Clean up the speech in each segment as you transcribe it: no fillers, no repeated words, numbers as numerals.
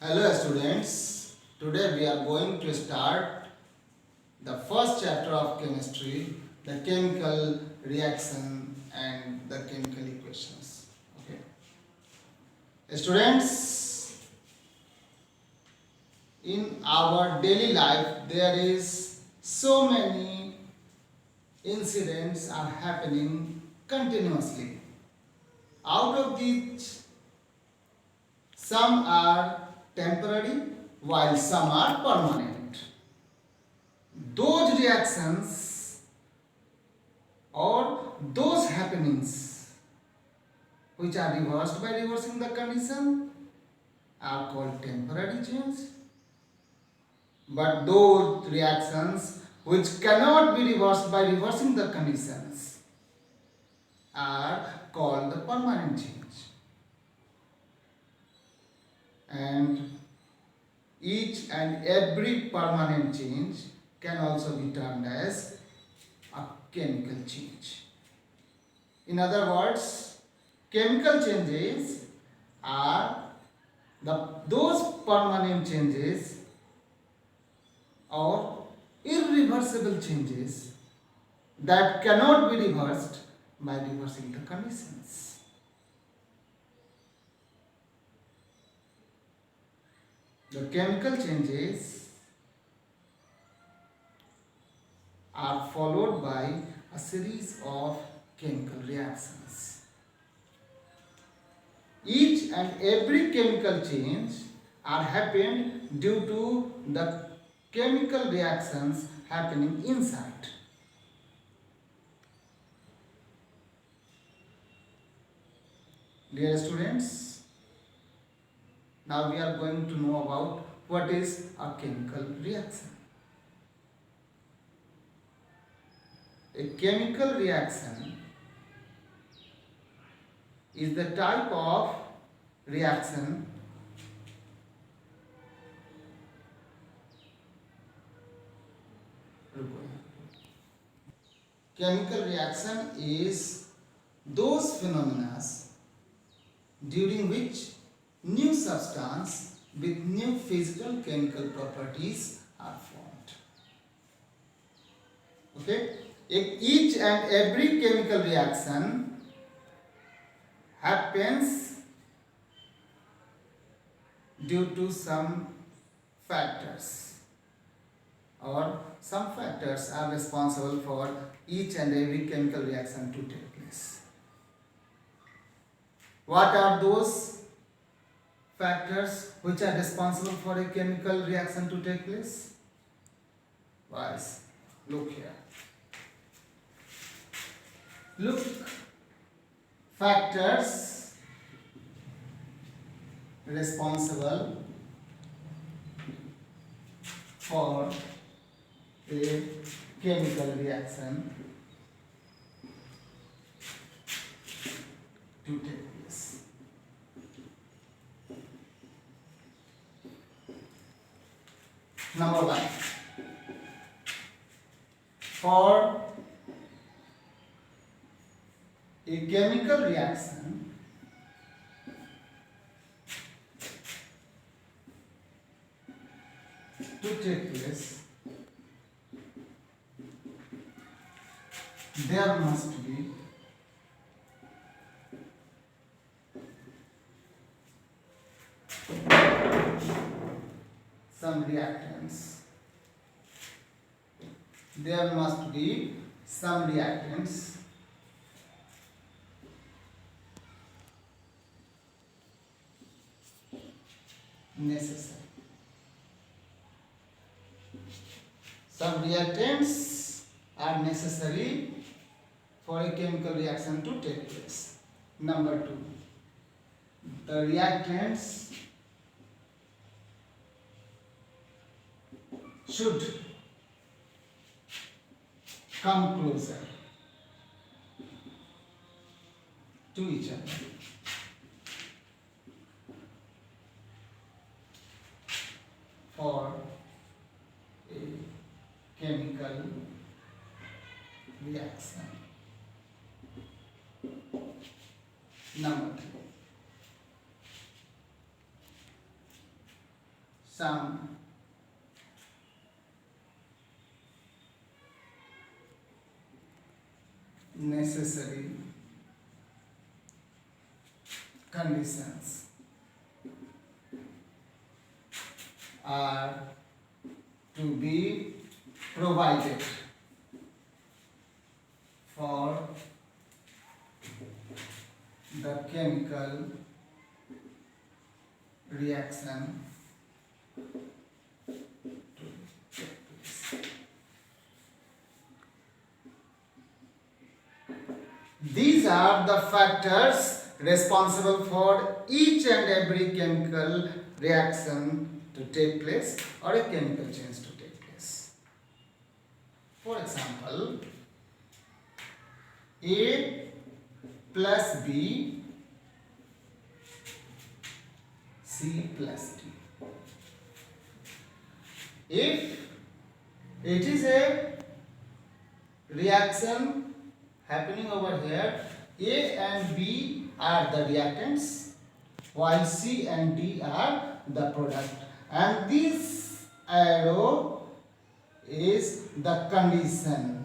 Hello students, today we are going to start the first chapter of chemistry, the chemical reaction and the chemical equations. Okay. Students, in our daily life there is so many incidents are happening continuously. Out of these, some are temporary while some are permanent. Those reactions or those happenings which are reversed by reversing the condition are called temporary change. But those reactions which cannot be reversed by reversing the conditions are called the permanent change. And each and every permanent change can also be termed as a chemical change. In other words, chemical changes are those permanent changes or irreversible changes that cannot be reversed by reversing the conditions. The chemical changes are followed by a series of chemical reactions. Each and every chemical change are happened due to the chemical reactions happening inside. Dear students, now we are going to know about what is a chemical reaction. A chemical reaction is the type of reaction chemical reaction is those phenomena during which new substance with new physical chemical properties are formed. Okay? Each and every chemical reaction happens due to some factors, or some factors are responsible for each and every chemical reaction to take place. What are those factors which are responsible for a chemical reaction to take place? Guys, look here. Look, factors responsible for a chemical reaction to take place. Number one, for a chemical reaction to take place, there must be some reactants. There must be some reactants necessary. Some reactants are necessary for a chemical reaction to take place. Number two, the reactants should come closer to each other. For a chemical reaction. Number three, some necessary conditions are to be provided for the chemical reaction to take place. These are the factors responsible for each and every chemical reaction to take place or a chemical change to take place. For example, A plus B, C plus D. If it is a reaction happening over here, A and B are the reactants while C and D are the product, and this arrow is the condition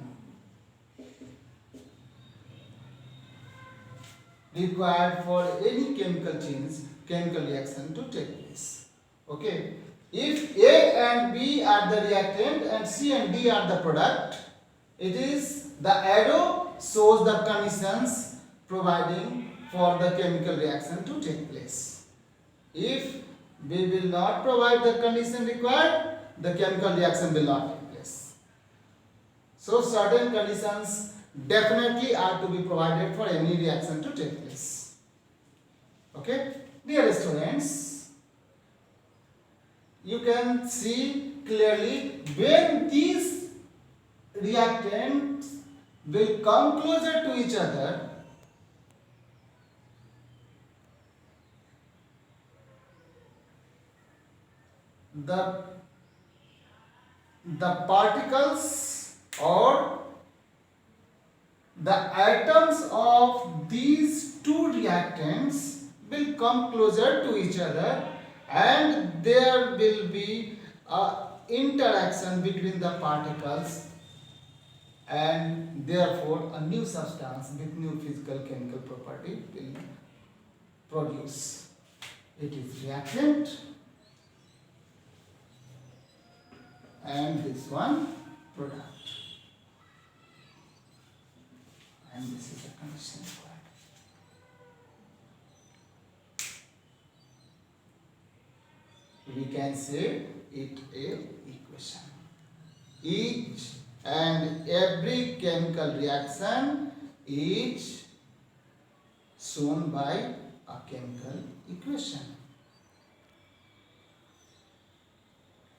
required for any chemical change, chemical reaction to take place. Okay, if A and B are the reactant and C and D are the product, it is the arrow shows the conditions providing for the chemical reaction to take place. If we will not provide the condition required, the chemical reaction will not take place. So certain conditions definitely are to be provided for any reaction to take place. Okay, dear students, you can see clearly when these reactants will come closer to each other, the particles or the atoms of these two reactants will come closer to each other, and there will be a interaction between the particles, and therefore a new substance with new physical chemical property will produce. It is reactant, and this one product, and this is the condition required. We can say it a equation. Each and every chemical reaction is shown by a chemical equation.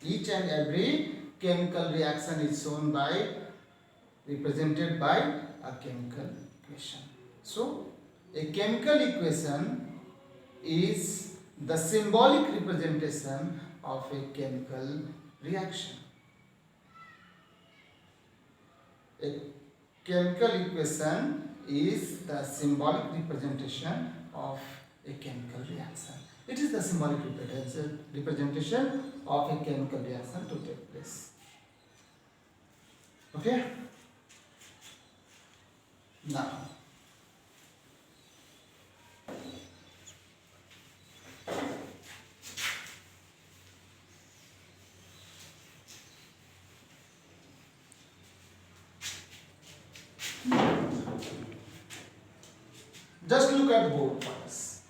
Each and every chemical reaction is shown by, represented by a chemical equation. So, a chemical equation is the symbolic representation of a chemical reaction. A chemical equation is the symbolic representation of a chemical reaction. It is the symbolic representation of a chemical reaction to take place. Okay? Now, just look at both parts.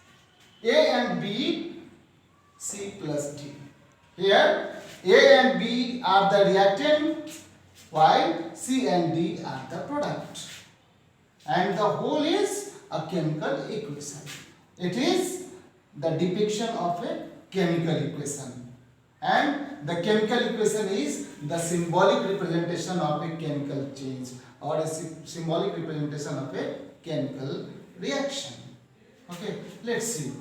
A and B, C plus D. Here, A and B are the reactant, while C and D are the product. And the whole is a chemical equation. It is the depiction of a chemical equation. And the chemical equation is the symbolic representation of a chemical change or a symbolic representation of a chemical reaction. Okay, let's see.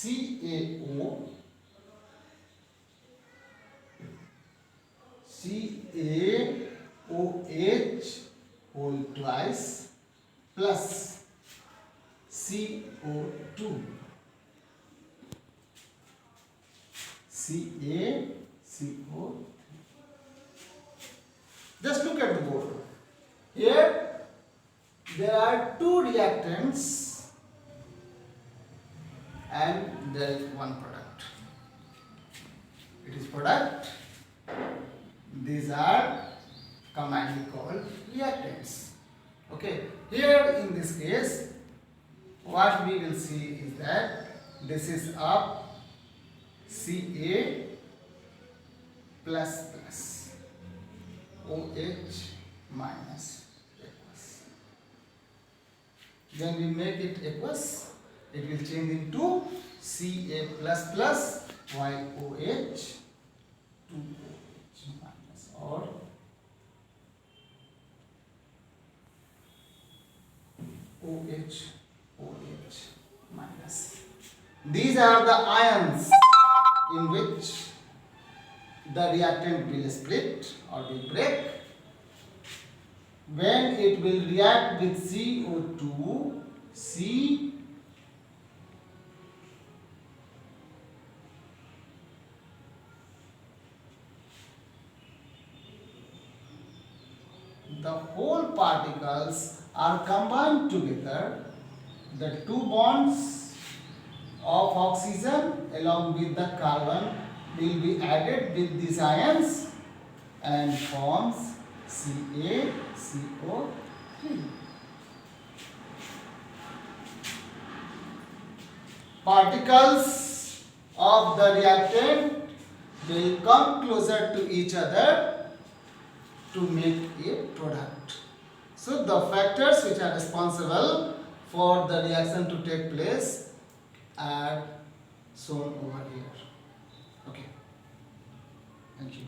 CaO CaOH whole twice plus CO2. CaCO3. Just look at the board. Here there are two reactants and there is one product. It is product. These are combinedly called reactants. Okay. Here in this case, what we will see is that this is a Ca plus plus OH minus aqueous. When we make it aqueous, it will change into Ca plus plus YOH 2OH minus or OH minus. These are the ions in which the reactant will split or will break. When it will react with CO2, the whole particles are combined together. The two bonds of oxygen along with the carbon will be added with these ions and forms CaCO3. Particles of the reactant will come closer to each other to make a product. So the factors which are responsible for the reaction to take place are shown over here. Okay. Thank you.